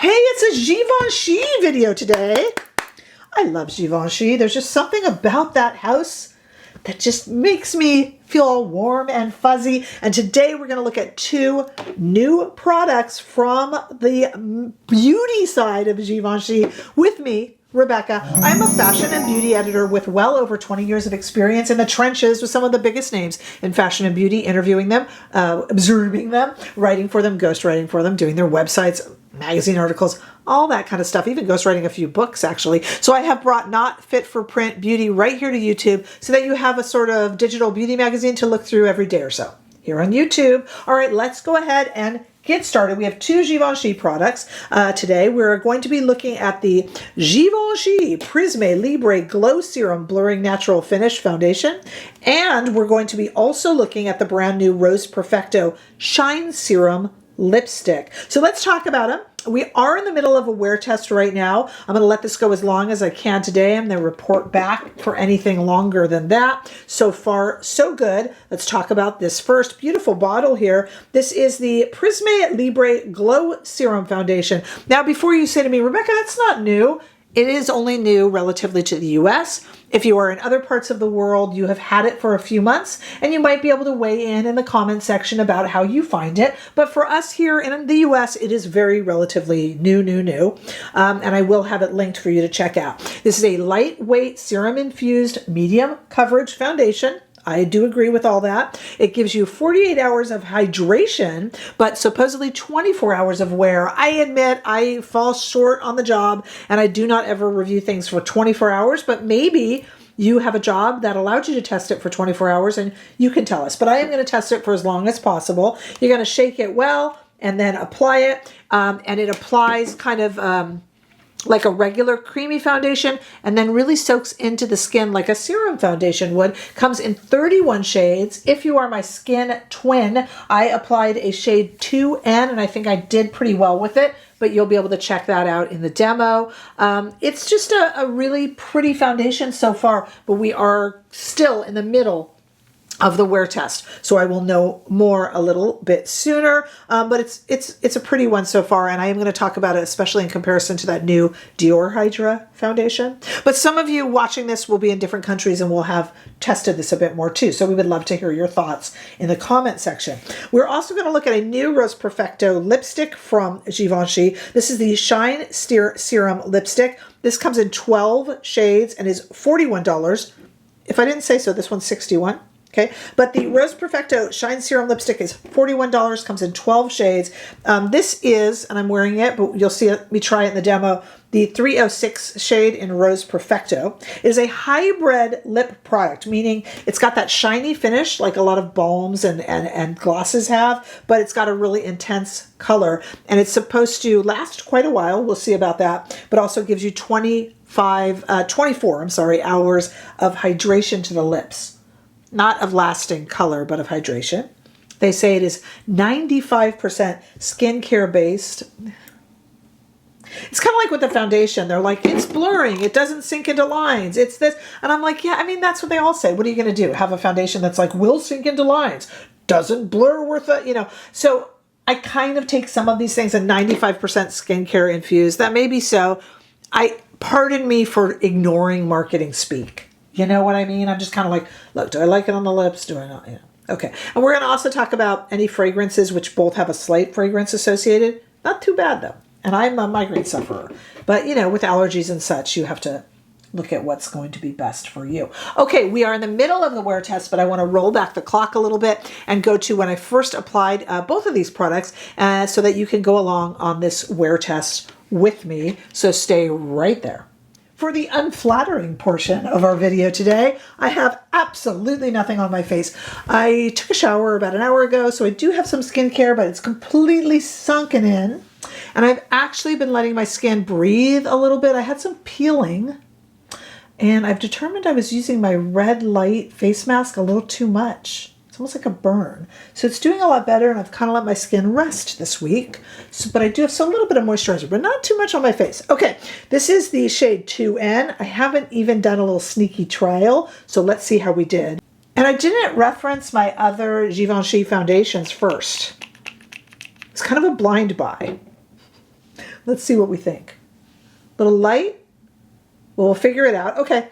Hey, it's a Givenchy video today. I love Givenchy. There's just something about that house that just makes me feel all warm and fuzzy. And today we're going to look at two new products from the beauty side of Givenchy with me, Rebecca. I'm a fashion and beauty editor with well over 20 years of experience in the trenches with some of the biggest names in fashion and beauty, interviewing them, observing them, writing for them, ghostwriting for them, doing their websites, magazine articles, all that kind of stuff, even ghostwriting a few books actually. So I have brought Not Fit for Print Beauty right here to YouTube so that you have a sort of digital beauty magazine to look through every day or so here on YouTube. All right, let's go ahead and get started. We have two Givenchy products today. We're going to be looking at the Givenchy Prisme Libre Glow Serum Blurring Natural Finish Foundation. And we're going to be also looking at the brand new Rose Perfecto Shine Serum Lipstick. So let's talk about them. We are in the middle of a wear test right now. I'm going to let this go as long as I can today. I'm going to report back for anything longer than that. So far, so good. Let's talk about this first beautiful bottle here. This is the Prisme Libre Glow Serum Foundation. Now, before you say to me, Rebecca, that's not new. It is only new relatively to the US. If you are in other parts of the world, you have had it for a few months, and you might be able to weigh in the comment section about how you find it. But for us here in the US, it is very relatively new. And I will have it linked for you to check out. This is a lightweight serum-infused medium coverage foundation. I do agree with all that. It gives you 48 hours of hydration, but supposedly 24 hours of wear. I admit I fall short on the job, and I do not ever review things for 24 hours, but maybe you have a job that allowed you to test it for 24 hours, and you can tell us. But I am going to test it for as long as possible. You're going to shake it well and then apply it, and it applies kind of like a regular creamy foundation, and then really soaks into the skin like a serum foundation would. Comes in 31 shades. If you are my skin twin, I applied a shade 2N, and I think I did pretty well with it, but you'll be able to check that out in the demo. It's just a really pretty foundation so far, but we are still in the middle of the wear test, so I will know more a little bit sooner, but it's a pretty one so far, and I am going to talk about it especially in comparison to that new Dior Hydra foundation. But some of you watching this will be in different countries and will have tested this a bit more too, so we would love to hear your thoughts in the comment section. We're also going to look at a new Rose Perfecto lipstick from Givenchy. This is the Shine Serum Lipstick. This comes in 12 shades and is $41. If I didn't say so, this one's $61. Okay, but the Rose Perfecto Shine Serum Lipstick is $41, comes in 12 shades. This is, and I'm wearing it, but you'll see me try it in the demo, the 306 shade in Rose Perfecto. It is a hybrid lip product, meaning it's got that shiny finish like a lot of balms and glosses have, but it's got a really intense color, and it's supposed to last quite a while. We'll see about that, but also gives you 24 hours of hydration to the lips. Not of lasting color, but of hydration. They say it is 95% skincare based. It's kind of like with the foundation. They're like, it's blurring. It doesn't sink into lines. It's this. And I'm like, yeah, I mean, that's what they all say. What are you going to do? Have a foundation that's like, will sink into lines. Doesn't blur worth it, you know. So I kind of take some of these things and 95% skincare infused. That may be so. Pardon me for ignoring marketing speak. You know what I mean? I'm just kind of like, look, do I like it on the lips? Do I not? You know. Okay. And we're going to also talk about any fragrances which both have a slight fragrance associated. Not too bad though. And I'm a migraine sufferer. But you know, with allergies and such, you have to look at what's going to be best for you. Okay, we are in the middle of the wear test, but I want to roll back the clock a little bit and go to when I first applied both of these products so that you can go along on this wear test with me. So stay right there. For the unflattering portion of our video today, I have absolutely nothing on my face. I took a shower about an hour ago, so I do have some skincare, but it's completely sunken in. And I've actually been letting my skin breathe a little bit. I had some peeling, and I've determined I was using my red light face mask a little too much. It's almost like a burn. So it's doing a lot better, and I've kind of let my skin rest this week. So, but I do have some little bit of moisturizer, but not too much on my face. Okay, this is the shade 2N. I haven't even done a little sneaky trial, so let's see how we did. And I didn't reference my other Givenchy foundations first. It's kind of a blind buy. Let's see what we think. Little light. We'll figure it out. Okay.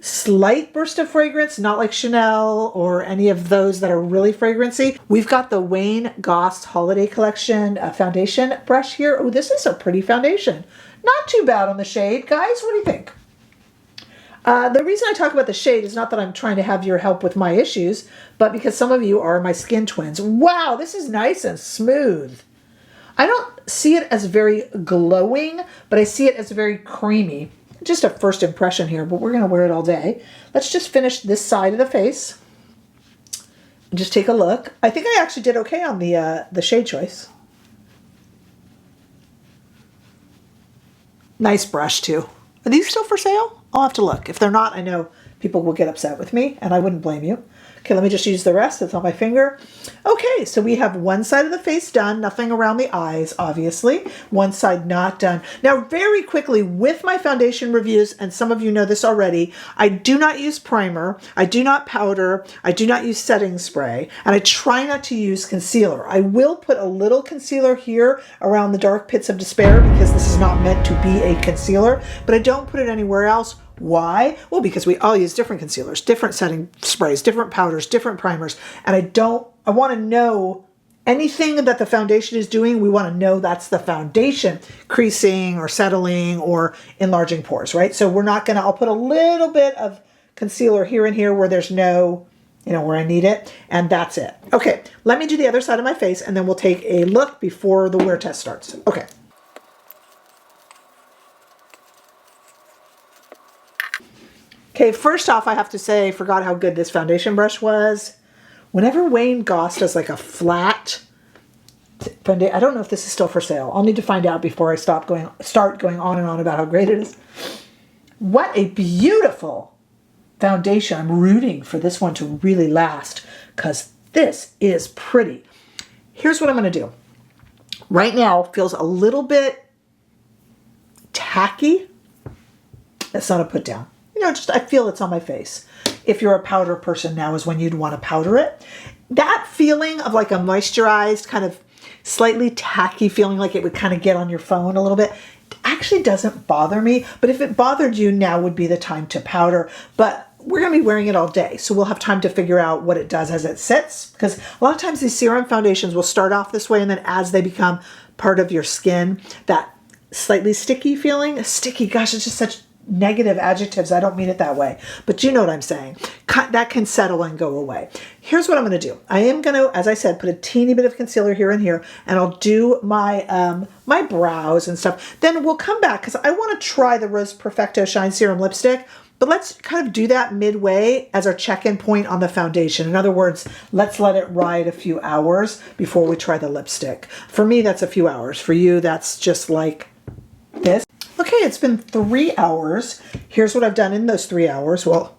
Slight burst of fragrance, not like Chanel or any of those that are really fragrancy. We've got the Wayne Goss Holiday Collection foundation brush here. Oh, this is a pretty foundation. Not too bad on the shade. Guys, what do you think? The reason I talk about the shade is not that I'm trying to have your help with my issues, but because some of you are my skin twins. Wow, this is nice and smooth. I don't see it as very glowing, but I see it as very creamy. Just a first impression here, but we're going to wear it all day. Let's just finish this side of the face. And just take a look. I think I actually did okay on the shade choice. Nice brush too. Are these still for sale? I'll have to look. If they're not, I know people will get upset with me, and I wouldn't blame you. Okay, let me just use the rest. It's on my finger. Okay, so we have one side of the face done. Nothing around the eyes, obviously. One side not done. Now, very quickly, with my foundation reviews, and some of you know this already, I do not use primer. I do not powder. I do not use setting spray. And I try not to use concealer. I will put a little concealer here around the dark pits of despair because this is not meant to be a concealer, but I don't put it anywhere else. Why? Well, because we all use different concealers, different setting sprays, different powders, different primers. And I want to know anything that the foundation is doing. We want to know that's the foundation creasing or settling or enlarging pores, right? So we're not going to, I'll put a little bit of concealer here and here where there's no, where I need it. And that's it. Okay. Let me do the other side of my face and then we'll take a look before the wear test starts. Okay. Okay, first off, I have to say, I forgot how good this foundation brush was. Whenever Wayne Goss does like a flat foundation, I don't know if this is still for sale. I'll need to find out before I start going on and on about how great it is. What a beautiful foundation. I'm rooting for this one to really last because this is pretty. Here's what I'm going to do. Right now, it feels a little bit tacky. That's not a put down. I feel it's on my face. If you're a powder person, now is when you'd want to powder it. That feeling of like a moisturized, kind of slightly tacky feeling, like it would kind of get on your phone a little bit, actually doesn't bother me. But if it bothered you, now would be the time to powder. But we're going to be wearing it all day, so we'll have time to figure out what it does as it sits. Because a lot of times these serum foundations will start off this way, and then as they become part of your skin, that slightly sticky feeling, sticky, gosh, it's just such negative adjectives. I don't mean it that way, but you know what I'm saying. That can settle and go away. Here's what I'm going to do. I am going to, as I said, put a teeny bit of concealer here and here, and I'll do my my brows and stuff. Then we'll come back because I want to try the Rose Perfecto Shine Serum Lipstick, but let's kind of do that midway as our check-in point on the foundation. In other words, let's let it ride a few hours before we try the lipstick. For me, that's a few hours. For you, that's just like this. Okay, it's been 3 hours. Here's what I've done in those 3 hours. Well,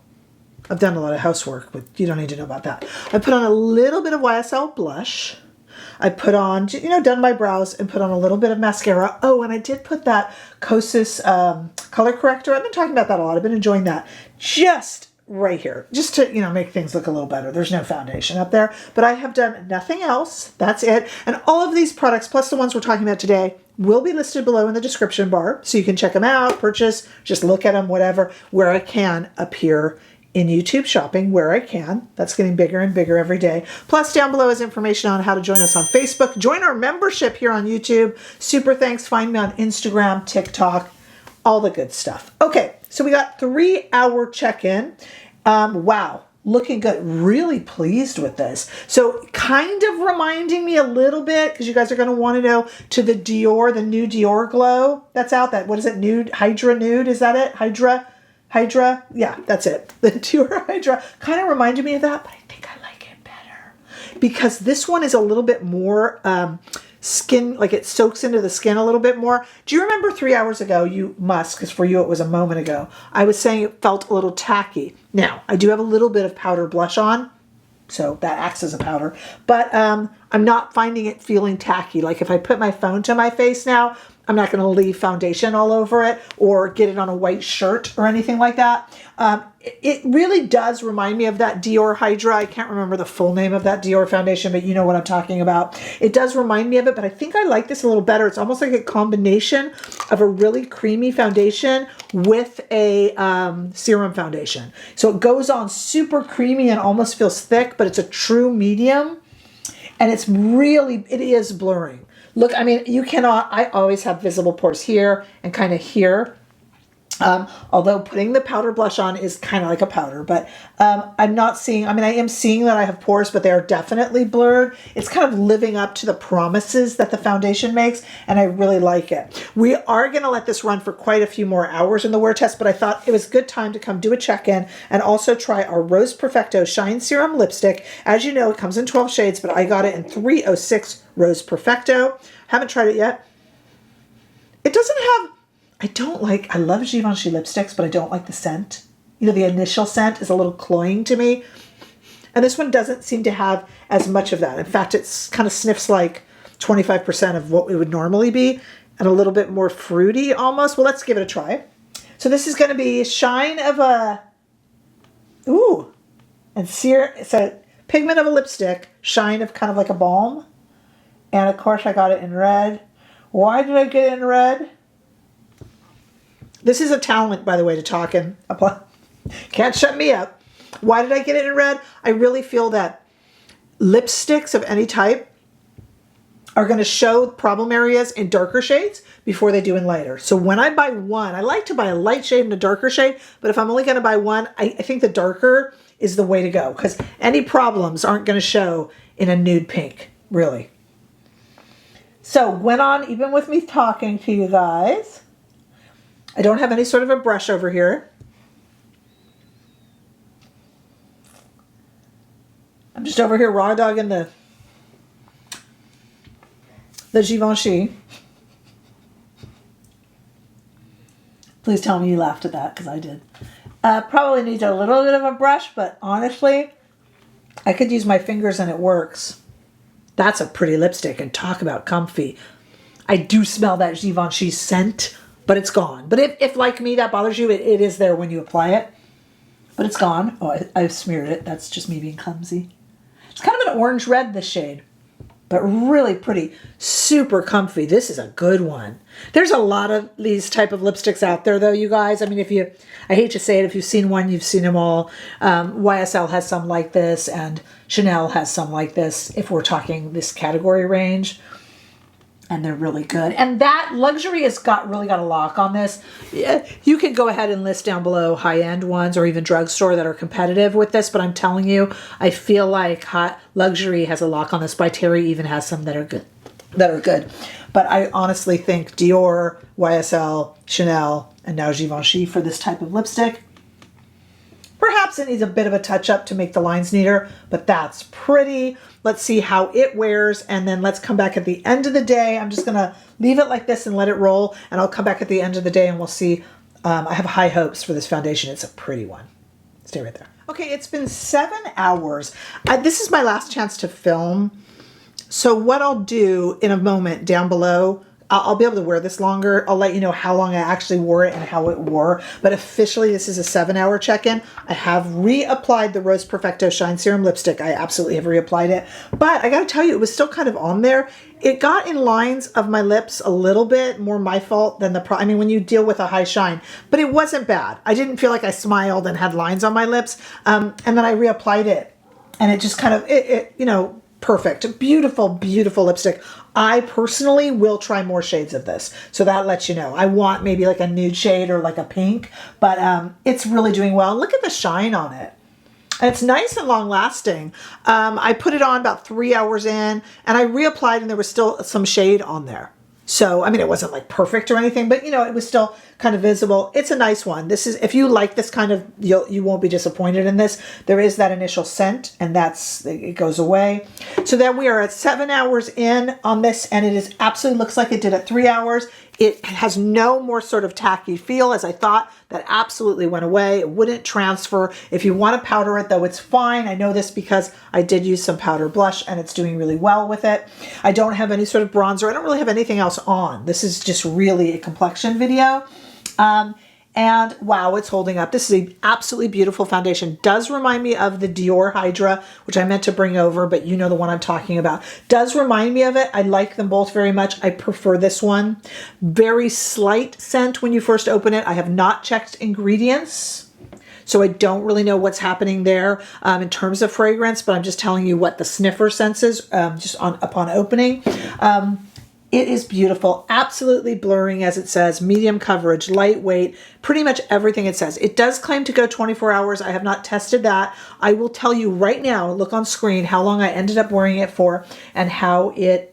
I've done a lot of housework, but you don't need to know about that. I put on a little bit of YSL blush. I put on, done my brows and put on a little bit of mascara. Oh, and I did put that Kosas color corrector. I've been talking about that a lot. I've been enjoying that. Just right here, just to, make things look a little better. There's no foundation up there, but I have done nothing else. That's it. And all of these products, plus the ones we're talking about today, will be listed below in the description bar. So you can check them out, purchase, just look at them, whatever, where I can appear in YouTube shopping, where I can. That's getting bigger and bigger every day. Plus down below is information on how to join us on Facebook. Join our membership here on YouTube. Super thanks. Find me on Instagram, TikTok, all the good stuff. Okay, so we got 3 hour check-in. Wow. Looking good. Really pleased with this. So kind of reminding me a little bit, because you guys are going to want to know, to the Dior, the new Dior Glow that's out. What is it? Nude? Hydra Nude? Is that it? Hydra? Yeah, that's it. The Dior Hydra kind of reminded me of that, but I think I like it better. Because this one is a little bit more skin, like it soaks into the skin a little bit more. Do you remember 3 hours ago? You must, because for you it was a moment ago. I was saying it felt a little tacky. Now, I do have a little bit of powder blush on, so that acts as a powder, but I'm not finding it feeling tacky. Like if I put my phone to my face now, I'm not going to leave foundation all over it or get it on a white shirt or anything like that. It really does remind me of that Dior Hydra. I can't remember the full name of that Dior foundation, but you know what I'm talking about. It does remind me of it, but I think I like this a little better. It's almost like a combination of a really creamy foundation with a serum foundation. So it goes on super creamy and almost feels thick, but it's a true medium. And it's really, it is blurring. Look, I mean, you cannot, I always have visible pores here and kind of here. Although putting the powder blush on is kind of like a powder, but I'm not seeing, I mean, I am seeing that I have pores, but they are definitely blurred. It's kind of living up to the promises that the foundation makes, and I really like it. We are going to let this run for quite a few more hours in the wear test, but I thought it was a good time to come do a check-in and also try our Rose Perfecto Shine Serum Lipstick. As you know, it comes in 12 shades, but I got it in 306 Rose Perfecto. Haven't tried it yet. It doesn't have, I love Givenchy lipsticks, but I don't like the scent. You know, the initial scent is a little cloying to me. And this one doesn't seem to have as much of that. In fact, it's kind of sniffs like 25% of what it would normally be and a little bit more fruity almost. Well, let's give it a try. So this is going to be shine of a, ooh, and it's a pigment of a lipstick, shine of kind of like a balm. And of course I got it in red. Why did I get it in red? This is a talent, by the way, to talk and apply. Can't shut me up. Why did I get it in red? I really feel that lipsticks of any type are going to show problem areas in darker shades before they do in lighter. So when I buy one, I like to buy a light shade and a darker shade, but if I'm only going to buy one, I think the darker is the way to go because any problems aren't going to show in a nude pink, really. So went on, even with me talking to you guys, I don't have any sort of a brush over here. I'm just over here raw dogging the Givenchy. Please tell me you laughed at that because I did. Probably needs a little bit of a brush, but honestly, I could use my fingers and it works. That's a pretty lipstick, and talk about comfy. I do smell that Givenchy scent, but it's gone. But if like me, that bothers you, it is there when you apply it. But it's gone. Oh, I've smeared it. That's just me being clumsy. It's kind of an orange red, this shade. But really pretty. Super comfy. This is a good one. There's a lot of these type of lipsticks out there, though, you guys. I mean, I hate to say it, if you've seen one, you've seen them all. YSL has some like this, and Chanel has some like this, if we're talking this category range. And they're really good. And that luxury has really got a lock on this. You can go ahead and list down below high-end ones or even drugstore that are competitive with this. But I'm telling you, I feel like luxury has a lock on this. By Terry even has some that are good. But I honestly think Dior, YSL, Chanel, and now Givenchy for this type of lipstick. Perhaps it needs a bit of a touch-up to make the lines neater, but that's pretty. Let's see how it wears, and then let's come back at the end of the day. I'm just going to leave it like this and let it roll, and I'll come back at the end of the day, and we'll see. I have high hopes for this foundation. It's a pretty one. Stay right there. Okay, it's been 7 hours. This is my last chance to film, so what I'll do in a moment down below, I'll be able to wear this longer. I'll let you know how long I actually wore it and how it wore. But officially, this is a 7-hour check-in. I have reapplied the Rose Perfecto Shine Serum Lipstick. I absolutely have reapplied it. But I got to tell you, it was still kind of on there. It got in lines of my lips a little bit, more my fault than I mean, when you deal with a high shine. But it wasn't bad. I didn't feel like I smiled and had lines on my lips. And then I reapplied it. And it just kind of, you know, perfect. Beautiful, beautiful lipstick. I personally will try more shades of this. So that lets you know. I want maybe like a nude shade or like a pink, but it's really doing well. Look at the shine on it. And it's nice and long lasting. I put it on about 3 hours in and I reapplied and there was still some shade on there. So, I mean, it wasn't like perfect or anything, but you know, it was still kind of visible. It's a nice one. This is, if you like this kind of, you won't be disappointed in this. There is that initial scent and it goes away. So then we are at 7 hours in on this and it is absolutely looks like it did at 3 hours. It has no more sort of tacky feel as I thought. That absolutely went away. It wouldn't transfer. If you want to powder it though, it's fine. I know this because I did use some powder blush and it's doing really well with it. I don't have any sort of bronzer. I don't really have anything else on. This is just really a complexion video. And wow, it's holding up. This is an absolutely beautiful foundation. Does remind me of the Dior Hydra, which I meant to bring over, but you know the one I'm talking about. Does remind me of it. I like them both very much. I prefer this one. Very slight scent when you first open it. I have not checked ingredients, so I don't really know what's happening there in terms of fragrance, but I'm just telling you what the sniffer senses upon opening. It is beautiful, absolutely blurring as it says, medium coverage, lightweight, pretty much everything it says. It does claim to go 24 hours. I have not tested that. I will tell you right now, look on screen, how long I ended up wearing it for and how it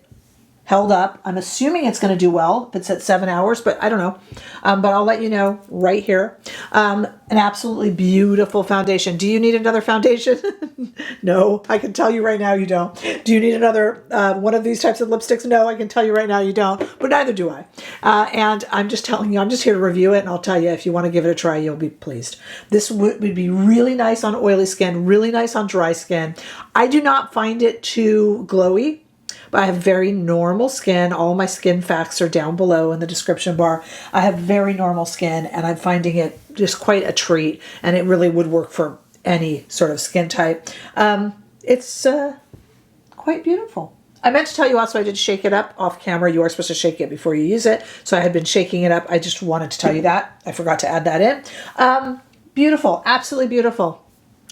held up. I'm assuming it's going to do well if it's at 7 hours, but I don't know. But I'll let you know right here. An absolutely beautiful foundation. Do you need another foundation? No, I can tell you right now you don't. Do you need another one of these types of lipsticks? No, I can tell you right now you don't, but neither do I. And I'm just telling you, I'm just here to review it, and I'll tell you, if you want to give it a try, you'll be pleased. This would be really nice on oily skin, really nice on dry skin. I do not find it too glowy, but I have very normal skin. All my skin facts are down below in the description bar. I have very normal skin, and I'm finding it just quite a treat, and it really would work for any sort of skin type. It's quite beautiful. I meant to tell you also I did shake it up off camera. You are supposed to shake it before you use it, so I had been shaking it up. I just wanted to tell you that. I forgot to add that in. Beautiful, absolutely beautiful.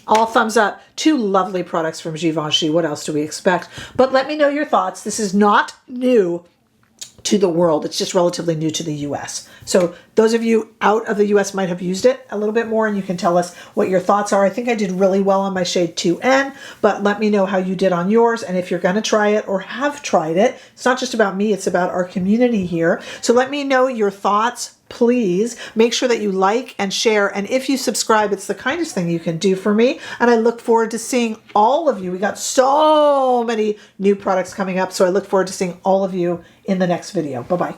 All thumbs up. Two lovely products from Givenchy. What else do we expect? But let me know your thoughts. This is not new to the world. It's just relatively new to the US. So those of you out of the US might have used it a little bit more, and you can tell us what your thoughts are. I think I did really well on my shade 2N, but let me know how you did on yours. And if you're going to try it or have tried it, it's not just about me, it's about our community here. So let me know your thoughts. Please make sure that you like and share. And if you subscribe, it's the kindest thing you can do for me. And I look forward to seeing all of you. We got so many new products coming up. So I look forward to seeing all of you in the next video. Bye-bye.